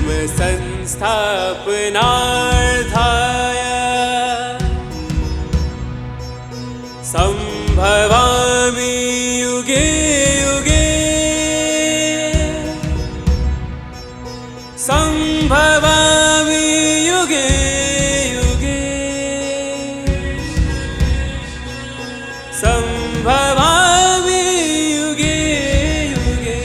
धर्म संस्थापनार्थाय संभवामि युगे युगे संभवामि युगे युगे संभवामि युगे युगे।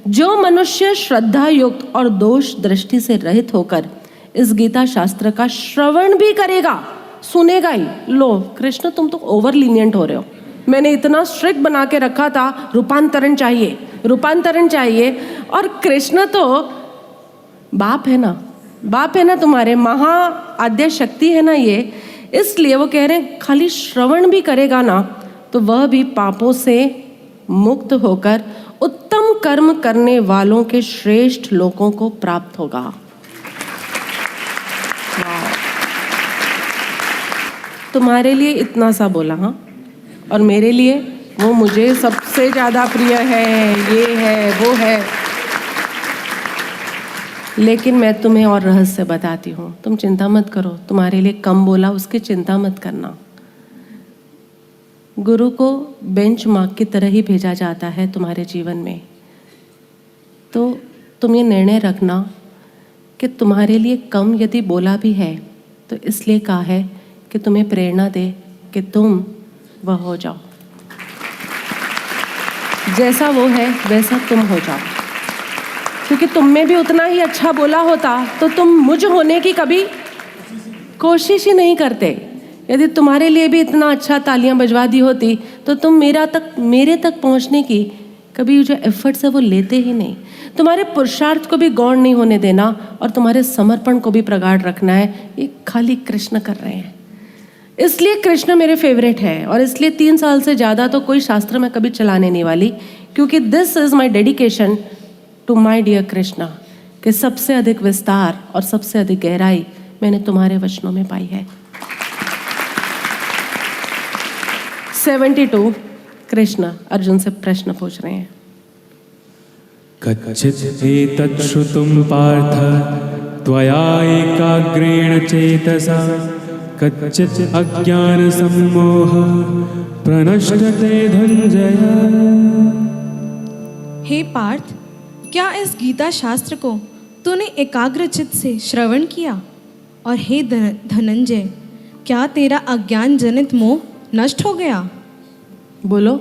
जो मनुष्य श्रद्धा युक्त और दोष दृष्टि से रहित होकर इस गीता शास्त्र का श्रवण भी करेगा, सुनेगा ही। लो कृष्ण तुम तो ओवर लीनियंट हो रहे हो, मैंने इतना स्ट्रिक्ट बना के रखा था, रूपांतरण चाहिए रूपांतरण चाहिए। और कृष्ण तो बाप है ना, बाप है ना, तुम्हारे महा आद्य शक्ति है ना ये, इसलिए वो कह रहे हैं खाली श्रवण भी करेगा ना तो वह भी पापों से मुक्त होकर उत्तम कर्म करने वालों के श्रेष्ठ लोगों को प्राप्त होगा। तुम्हारे लिए इतना सा बोला, हाँ, और मेरे लिए वो मुझे सबसे ज़्यादा प्रिय है, ये है वो है। लेकिन मैं तुम्हें और रहस्य बताती हूँ, तुम चिंता मत करो, तुम्हारे लिए कम बोला उसकी चिंता मत करना। गुरु को बेंचमार्क की तरह ही भेजा जाता है तुम्हारे जीवन में। तो तुम ये निर्णय रखना कि तुम्हारे लिए कम यदि बोला भी है तो इसलिए कहा है कि तुम्हें प्रेरणा दे कि तुम वह हो जाओ, जैसा वो है वैसा तुम हो जाओ। क्योंकि तुम में भी उतना ही अच्छा बोला होता तो तुम मुझ होने की कभी कोशिश ही नहीं करते। यदि तुम्हारे लिए भी इतना अच्छा तालियां बजवा दी होती तो तुम मेरे तक पहुंचने की कभी जो एफर्ट्स है वो लेते ही नहीं। तुम्हारे पुरुषार्थ को भी गौण नहीं होने देना और तुम्हारे समर्पण को भी प्रगाढ़ रखना है, ये खाली कृष्ण कर रहे हैं। इसलिए कृष्ण मेरे फेवरेट है और इसलिए 3 साल से ज़्यादा तो कोई शास्त्र मैं कभी चलाने नहीं वाली, क्योंकि this is my dedication to my dear Krishna, कि सबसे अधिक विस्तार और सबसे अधिक गहराई मैंने तुम्हारे वचनों में पाई है। 72 कृष्ण अर्जुन से प्रश्न पूछ रहे हैं। कच्चित् एतत् श्रुतं पार्थ त्वया एकाग्रेण चेतसा कच्चित् अज्ञान सम्मोह प्रनष्टते धनंजय। हे पार्थ, क्या इस गीता शास्त्र को तूने एकाग्र चित्त से श्रवण किया? और हे धनंजय, क्या तेरा अज्ञान जनित मोह नष्ट हो गया? बोलो,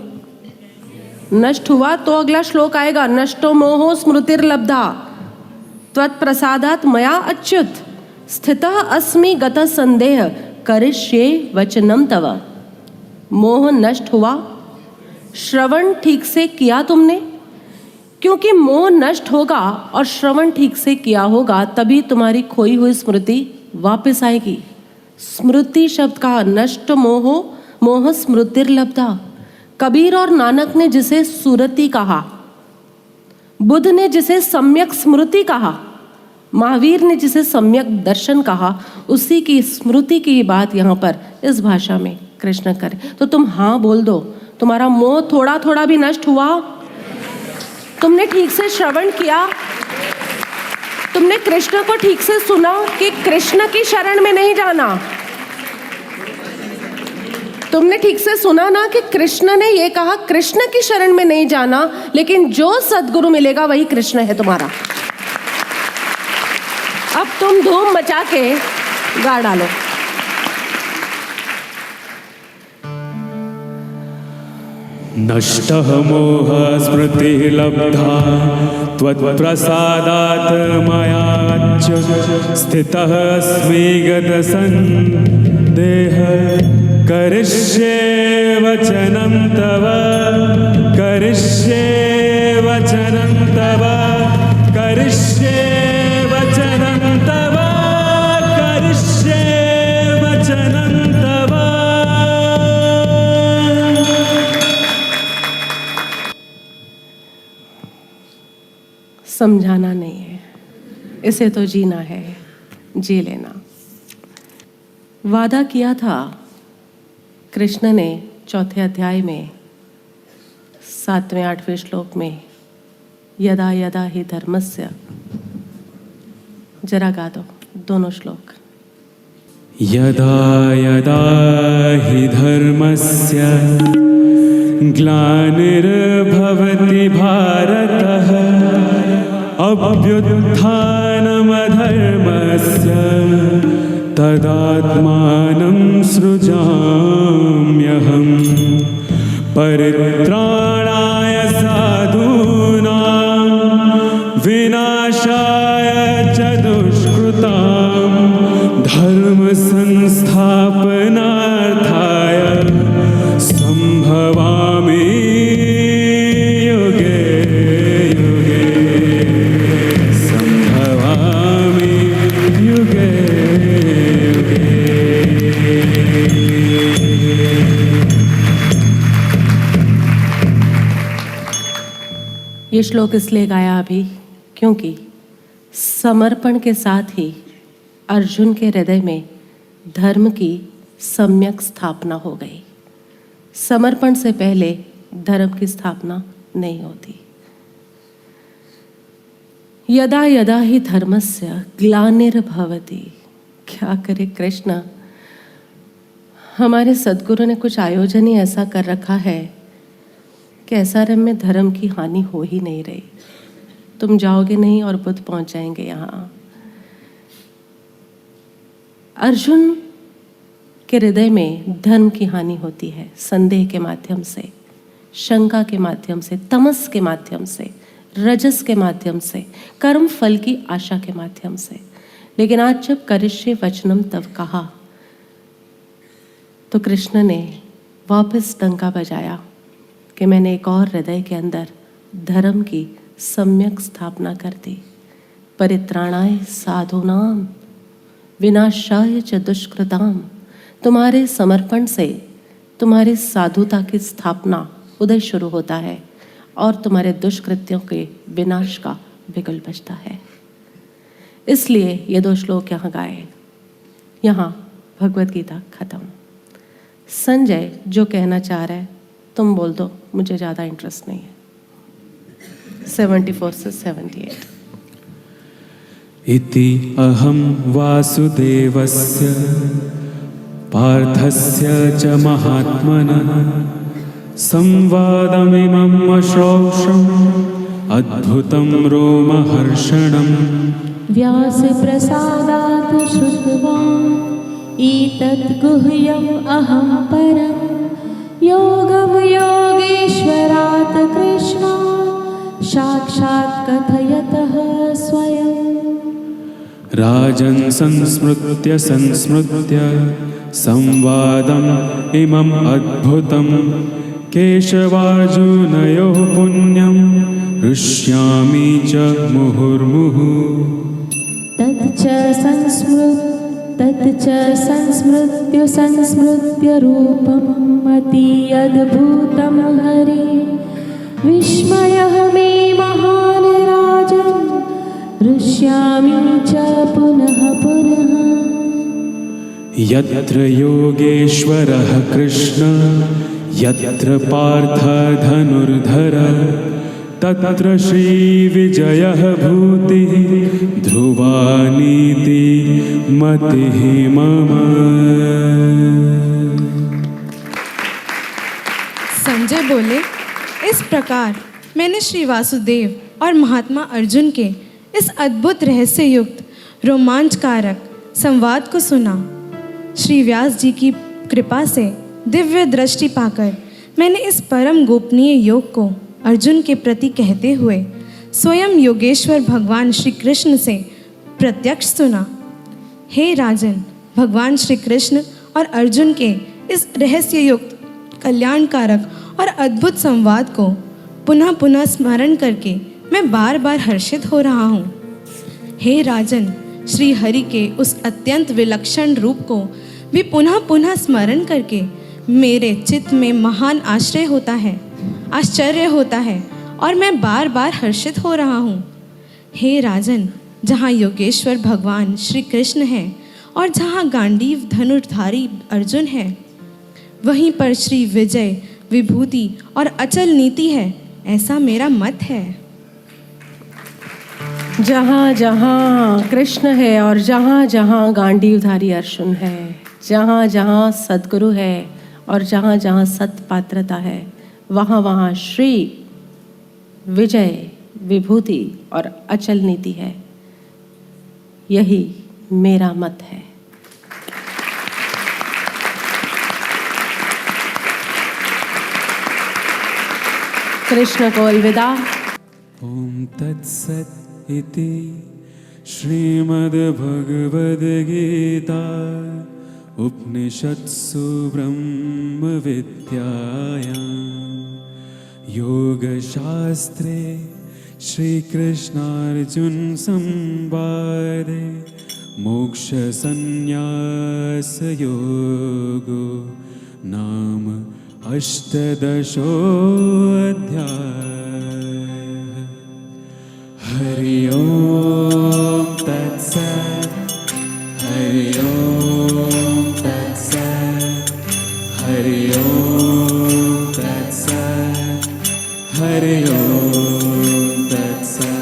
नष्ट हुआ तो अगला श्लोक आएगा, नष्टो मोहो स्मृतिर्लब्धा त्वत्प्रसादात् मया अच्युत स्थितः अस्मि गतः संदेह करिष्ये वचनम तव। मोह नष्ट हुआ, श्रवण ठीक से किया तुमने, क्योंकि मोह नष्ट होगा और श्रवण ठीक से किया होगा तभी तुम्हारी खोई हुई स्मृति वापस आएगी। स्मृति शब्द का नष्ट मोह स्मृतिर्लब्धा। कबीर और नानक ने जिसे सुरति कहा, बुद्ध ने जिसे सम्यक स्मृति कहा, महावीर ने जिसे सम्यक दर्शन कहा, उसी की स्मृति की बात यहाँ पर इस भाषा में कृष्ण करे। तो तुम हाँ बोल दो, तुम्हारा मोह थोड़ा थोड़ा भी नष्ट हुआ? तुमने ठीक से श्रवण किया? तुमने कृष्ण को ठीक से सुना कि कृष्ण की शरण में नहीं जाना? तुमने ठीक से सुना ना कि कृष्ण ने ये कहा कृष्ण की शरण में नहीं जाना, लेकिन जो सद्गुरु मिलेगा वही कृष्ण है तुम्हारा। अब तुम धूम मचा के गा डालो। नष्टः मोह स्मृतिः लब्धा त्वत्प्रसादात् मयाच्युत स्थितः अस्मि गतः संदेहः करिष्ये वचनं तव करिष्ये वचनं तव करिष्ये वचनं तव करिष्ये वचनं तव। समझाना नहीं है, इसे तो जीना है, जी लेना। वादा किया था कृष्ण ने 4थे अध्याय में 7वें 8वें श्लोक में यदा यदा हि धर्मस्य, जरा गा दो दोनों श्लोक। यदा यदा हि धर्मस्य ग्लानिर्भवति भारतः अभ्युत्थानमधर्मस्य तदात्मानं सृजाम्यहम् परित्राणाय साधूनां विनाशाय च दुष्कृतां धर्म संस्थापनार्थाय संभवामि युगे युगे, संभवामि युगे युगे। ये श्लोक इसलिए गाया अभी क्योंकि समर्पण के साथ ही अर्जुन के हृदय में धर्म की सम्यक स्थापना हो गई। समर्पण से पहले धर्म की स्थापना नहीं होती। यदा यदा ही धर्मस्य ग्लानिर्भवति। क्या करे कृष्ण, हमारे सद्गुरु ने कुछ आयोजन ही ऐसा कर रखा है कि एसआरएम में धर्म की हानि हो ही नहीं रही। तुम जाओगे नहीं और बुद्ध पहुंच जाएंगे यहाँ। अर्जुन के हृदय में धर्म की हानि होती है संदेह के माध्यम से, शंका के माध्यम से, तमस के माध्यम से, रजस के माध्यम से, कर्म फल की आशा के माध्यम से। लेकिन आज जब करिष्ये वचनम तव कहा तो कृष्ण ने वापस डंका बजाया कि मैंने एक और हृदय के अंदर धर्म की सम्यक स्थापना कर दी। परित्राणाय साधूनाम विनाशाय च दुष्कृताम। तुम्हारे समर्पण से तुम्हारी साधुता की स्थापना उदय शुरू होता है और तुम्हारे दुष्कृत्यों के विनाश का बिगुल बजता है। इसलिए ये 2 श्लोक यहाँ गाए। यहाँ भगवत गीता खत्म। संजय जो कहना चाह रहा है तुम बोल दो, मुझे ज़्यादा इंटरेस्ट नहीं है। 74 से 78। इति अहं वासुदेवस्य पार्थस्य च महात्मनः संवादमिमम् अश्रौषम् अद्भुतं रोमहर्षणम् व्यासप्रसादात् श्रुतवान् एतत् गुह्यम् अहं परम् योगं योगेश्वरात् कृष्णात् साक्षात् कथयतः स्वयम्। राजन् संस्मृत्य संवादम् इमम् अद्भुतं केशवार्जुनयोः पुण्यं हृष्यामि च मुहुर्मुहुः। तच्च संस्मृत्य रूपम् अति अद्भुतं हरे विस्मयः मे महान् राजन् हृष्यामि च पुनः पुनः। यत्र योगेश्वरः कृष्ण यत्र पार्थ धनुर्धर तत्र श्रीविजयः भूतिः ध्रुवा नीति मतिः मम। संजय बोले, इस प्रकार मैंने श्री वासुदेव और महात्मा अर्जुन के इस अद्भुत रहस्य युक्त रोमांचकारक संवाद को सुना। श्री व्यास जी की कृपा से दिव्य दृष्टि पाकर मैंने इस परम गोपनीय योग को अर्जुन के प्रति कहते हुए स्वयं योगेश्वर भगवान श्री कृष्ण से प्रत्यक्ष सुना। हे राजन, भगवान श्री कृष्ण और अर्जुन के इस रहस्य युक्त कल्याणकारक और अद्भुत संवाद को पुनः पुनः स्मरण करके मैं बार बार हर्षित हो रहा हूँ। हे राजन, श्री हरि के उस अत्यंत विलक्षण रूप को भी पुनः पुनः स्मरण करके मेरे चित्त में महान आश्चर्य होता है और मैं बार बार हर्षित हो रहा हूँ। हे राजन, जहाँ योगेश्वर भगवान श्री कृष्ण हैं और जहाँ गांडीव धनुर्धारी अर्जुन है, वहीं पर श्री विजय विभूति और अचल नीति है, ऐसा मेरा मत है। जहाँ जहाँ कृष्ण है और जहाँ जहाँ गांडीवधारी अर्जुन है, जहाँ जहाँ सद्गुरु है और जहाँ जहाँ सत्पात्रता है, वहाँ वहाँ श्री विजय विभूति और अचल नीति है। यही मेरा मत है। कृष्ण को अलविदा। ॐ तत्सत् इति श्रीमद्भगवद्गीता उपनिषत्सु ब्रह्मविद्यायां योगशास्त्रे श्रीकृष्णार्जुनसंवादे मोक्षसंन्यासयोगो नाम अष्टादशोऽध्यायः। हरि ओम तत्सत्, हरि ओम तत्सत्, हरि ओम तत्सत्, हरि ओम तत्सत्।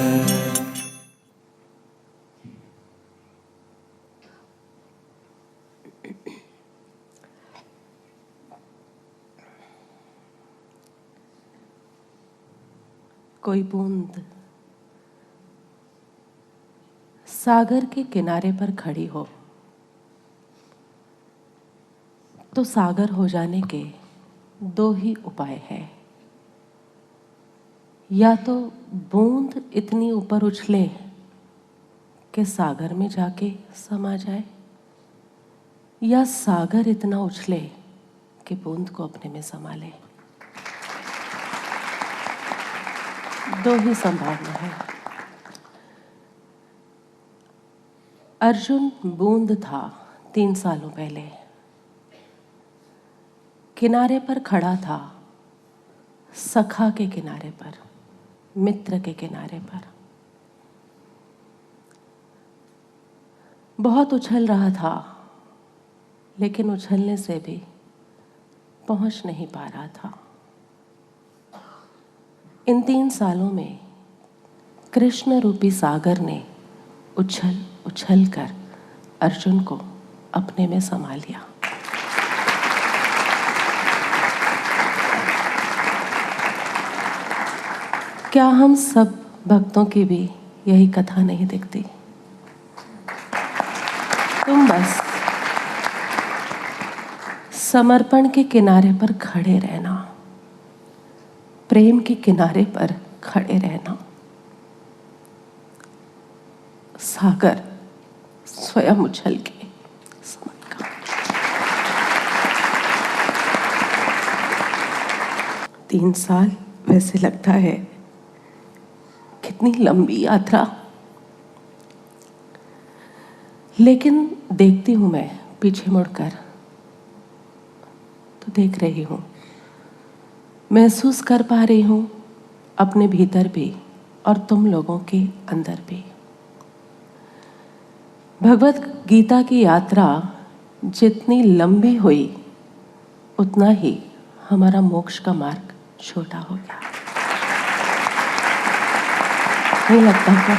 कोई बूंद सागर के किनारे पर खड़ी हो तो सागर हो जाने के दो ही उपाय हैं। या तो बूंद इतनी ऊपर उछले कि सागर में जाके समा जाए, या सागर इतना उछले कि बूंद को अपने में समा ले। दो ही संभावना है। अर्जुन बूंद था 3 सालों पहले, किनारे पर खड़ा था, सखा के किनारे पर, मित्र के किनारे पर। बहुत उछल रहा था, लेकिन उछलने से भी पहुंच नहीं पा रहा था। इन 3 सालों में कृष्ण रूपी सागर ने उछल उछल कर अर्जुन को अपने में समा लिया। क्या हम सब भक्तों की भी यही कथा नहीं दिखती? तुम बस समर्पण के किनारे पर खड़े रहना, प्रेम के किनारे पर खड़े रहना। सागर स्वयं उछल के समझ। 3 साल वैसे लगता है कितनी लंबी यात्रा, लेकिन देखती हूं मैं पीछे मुड़कर तो देख रही हूं, महसूस कर पा रही हूं अपने भीतर भी और तुम लोगों के अंदर भी। भगवत गीता की यात्रा जितनी लंबी हुई उतना ही हमारा मोक्ष का मार्ग छोटा हो गया। नहीं लगता क्या?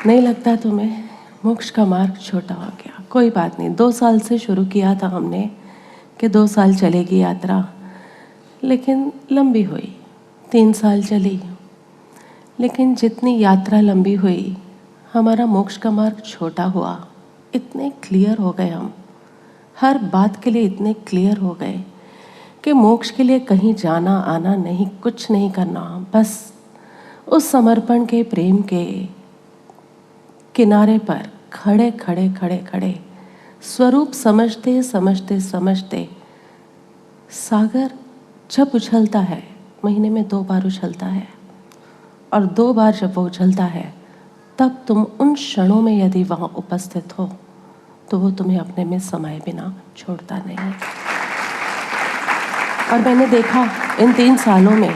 नहीं लगता तुम्हें मोक्ष का मार्ग छोटा हो गया? कोई बात नहीं, 2 साल से शुरू किया था हमने कि 2 साल चलेगी यात्रा, लेकिन लंबी हुई। 3 साल चली, लेकिन जितनी यात्रा लंबी हुई हमारा मोक्ष का मार्ग छोटा हुआ। इतने क्लियर हो गए हम, हर बात के लिए इतने क्लियर हो गए कि मोक्ष के लिए कहीं जाना आना नहीं, कुछ नहीं करना, बस उस समर्पण के प्रेम के किनारे पर खड़े खड़े खड़े खड़े स्वरूप समझते समझते समझते। सागर जब उछलता है, महीने में 2 बार उछलता है, और 2 बार जब वो उछलता है तब तुम उन क्षणों में यदि वहाँ उपस्थित हो तो वो तुम्हें अपने में समाये बिना छोड़ता नहीं। और मैंने देखा इन 3 सालों में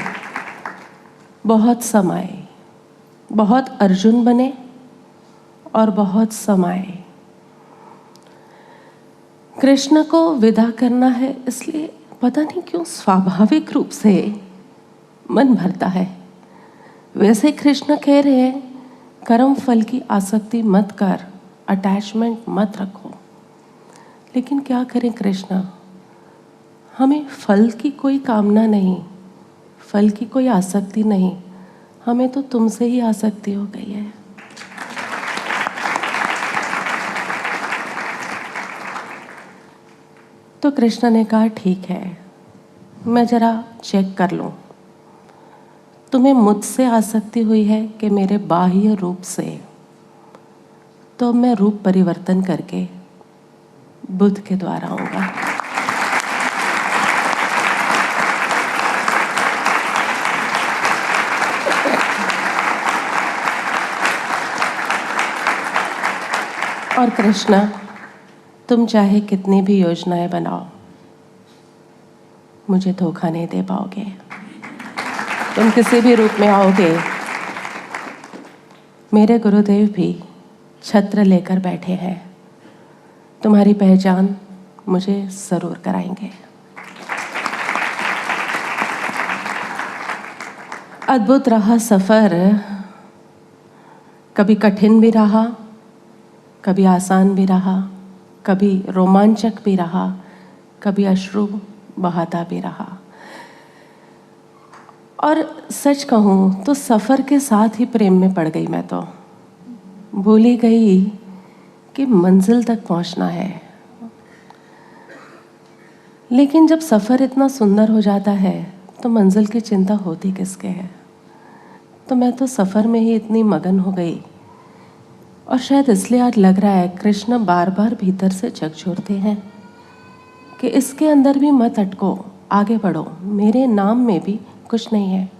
बहुत समाये, बहुत अर्जुन बने और बहुत समाये। कृष्ण को विदा करना है, इसलिए पता नहीं क्यों स्वाभाविक रूप से मन भरता है। वैसे कृष्ण कह रहे हैं कर्म फल की आसक्ति मत कर, अटैचमेंट मत रखो। लेकिन क्या करें कृष्ण, हमें फल की कोई कामना नहीं, फल की कोई आसक्ति नहीं, हमें तो तुमसे ही आसक्ति हो गई है। तो कृष्ण ने कहा ठीक है, मैं जरा चेक कर लूं, तुम्हें मुझसे आसक्ति हुई है कि मेरे बाह्य रूप से, तो मैं रूप परिवर्तन करके बुद्ध के द्वारा आऊंगा। और कृष्ण, तुम चाहे कितनी भी योजनाएं बनाओ, मुझे धोखा नहीं दे पाओगे। तुम किसी भी रूप में आओगे, मेरे गुरुदेव भी छत्र लेकर बैठे हैं, तुम्हारी पहचान मुझे ज़रूर कराएंगे। अद्भुत रहा सफ़र, कभी कठिन भी रहा, कभी आसान भी रहा, कभी रोमांचक भी रहा, कभी अश्रु बहाता भी रहा। और सच कहूँ तो सफ़र के साथ ही प्रेम में पड़ गई मैं तो। भूल ही गई कि मंजिल तक पहुँचना है। लेकिन जब सफ़र इतना सुंदर हो जाता है तो मंजिल की चिंता होती किसके है। तो मैं तो सफ़र में ही इतनी मगन हो गई, और शायद इसलिए आज लग रहा है कृष्ण बार बार भीतर से झकझोरते हैं कि इसके अंदर भी मत अटको, आगे बढ़ो, मेरे नाम में भी कुछ नहीं है।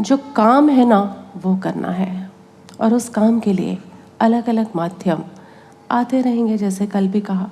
जो काम है ना वो करना है, और उस काम के लिए अलग अलग माध्यम आते रहेंगे, जैसे कल भी कहा।